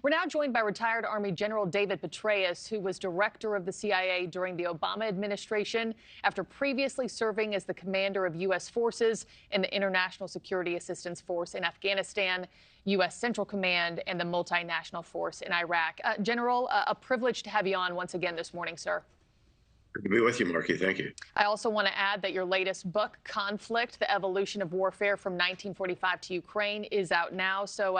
We're now joined by retired Army General David Petraeus, who was director of the CIA during the Obama administration after previously serving as the commander of U.S. forces in the International Security Assistance Force in Afghanistan, U.S. Central Command, and the multinational force in Iraq. General, a privilege to have you on once again this morning, sir. Good to be with you, Markie. Thank you. I also want to add that your latest book, Conflict, The Evolution of Warfare from 1945 to Ukraine, is out now. So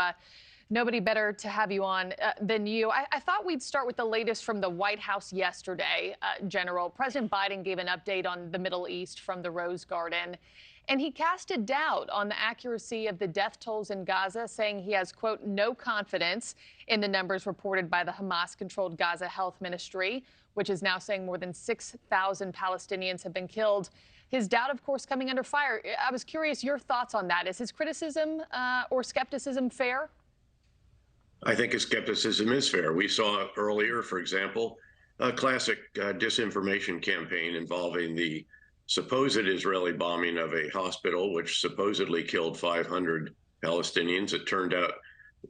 nobody better to have you on than you. I thought we'd start with the latest from the White House yesterday, General. President Biden gave an update on the Middle East from the Rose Garden, and he casted doubt on the accuracy of the death tolls in Gaza, saying he has, quote, no confidence in the numbers reported by the Hamas-controlled Gaza Health Ministry, which is now saying more than 6,000 Palestinians have been killed. His doubt, of course, coming under fire. I was curious your thoughts on that. Is his criticism or skepticism fair? I think his skepticism is fair. We saw earlier, for example, a classic disinformation campaign involving the supposed Israeli bombing of a hospital, which supposedly killed 500 Palestinians. It turned out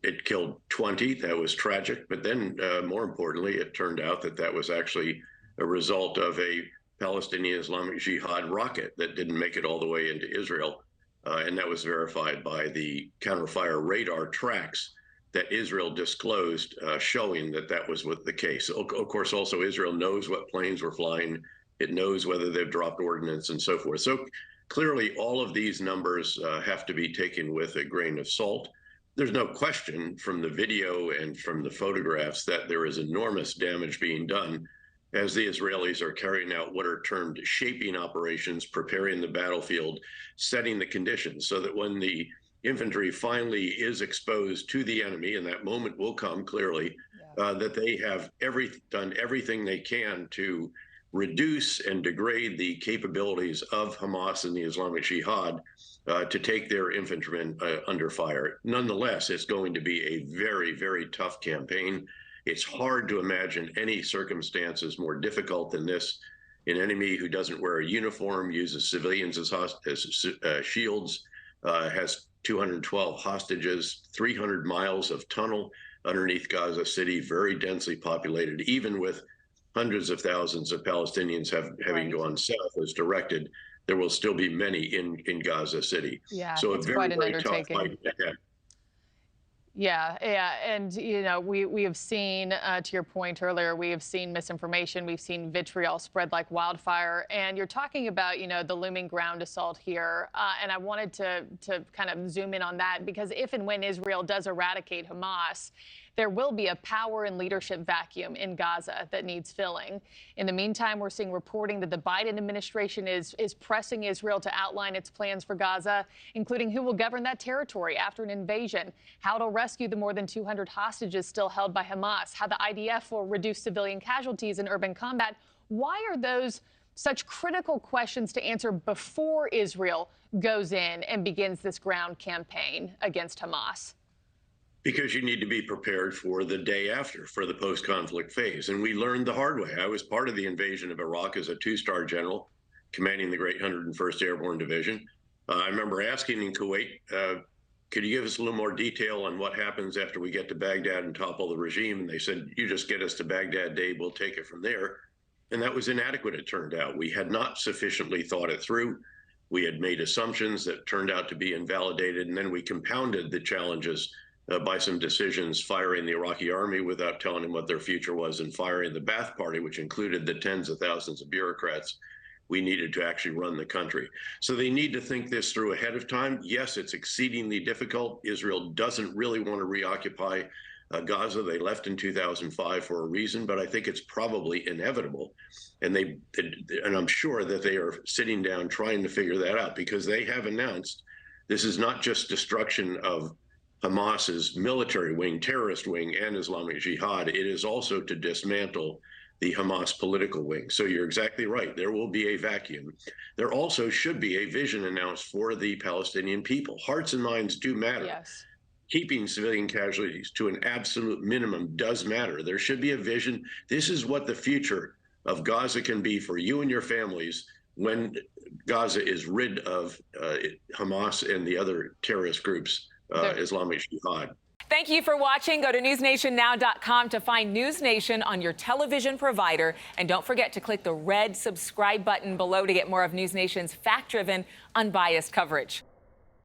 it killed 20. That was tragic. But then, more importantly, it turned out that that was actually a result of a Palestinian Islamic Jihad rocket that didn't make it all the way into Israel. And that was verified by the counterfire radar tracks that Israel disclosed, showing that that was the case. Of course, also Israel knows what planes were flying. It knows whether they've dropped ordnance and so forth. So clearly, all of these numbers have to be taken with a grain of salt. There's no question from the video and from the photographs that there is enormous damage being done as the Israelis are carrying out what are termed shaping operations, preparing the battlefield, setting the conditions so that when the infantry finally is exposed to the enemy, and that moment will come clearly, that they have done everything they can to reduce and degrade the capabilities of Hamas and the Islamic Jihad to take their infantrymen under fire. Nonetheless, it's going to be a very, very tough campaign. It's hard to imagine any circumstances more difficult than this. An enemy who doesn't wear a uniform, uses civilians as shields, has 212 hostages, 300 miles of tunnel underneath Gaza City, very densely populated, even with hundreds of thousands of Palestinians having gone south as directed. There will still be many in Gaza City. Yeah, so it's a very, quite an very tough undertaking. fight ahead. Yeah, and you know, we have seen, to your point earlier, we have seen misinformation, we've seen vitriol spread like wildfire, and you're talking about, you know, the looming ground assault here, and I wanted to kind of zoom in on that, because if and when Israel does eradicate Hamas, there will be a power and leadership vacuum in Gaza that needs filling. In the meantime, we're seeing reporting that the Biden administration is pressing Israel to outline its plans for Gaza, including who will govern that territory after an invasion, how to rescue the more than 200 hostages still held by Hamas, how the IDF will reduce civilian casualties in urban combat. Why are those such critical questions to answer before Israel goes in and begins this ground campaign against Hamas? Because you need to be prepared for the day after, for the post-conflict phase. And we learned the hard way. I was part of the invasion of Iraq as a two-star general, commanding the great 101st Airborne Division. I remember asking in Kuwait, could you give us a little more detail on what happens after we get to Baghdad and topple the regime? And they said, you just get us to Baghdad, Dave, we'll take it from there. And that was inadequate, it turned out. We had not sufficiently thought it through. We had made assumptions that turned out to be invalidated, and then we compounded the challenges by some decisions, firing the Iraqi army without telling them what their future was, and firing the Ba'ath Party, which included the tens of thousands of bureaucrats we needed to actually run the country. So they need to think this through ahead of time. Yes, it's exceedingly difficult. Israel doesn't really want to reoccupy Gaza. They left in 2005 for a reason, but I think it's probably inevitable. And I'm sure that they are sitting down trying to figure that out, because they have announced this is not just destruction of Hamas's military wing, terrorist wing, and Islamic Jihad. It is also to dismantle the Hamas political wing. So you're exactly right. There will be a vacuum. There also should be a vision announced for the Palestinian people. Hearts and minds do matter. Yes. Keeping civilian casualties to an absolute minimum does matter. There should be a vision. This is what the future of Gaza can be for you and your families when Gaza is rid of Hamas and the other terrorist groups, Islamic Jihad. Thank you for watching. Go to newsnationnow.com to find News Nation on your television provider. And don't forget to click the red subscribe button below to get more of News Nation's fact-driven, unbiased coverage.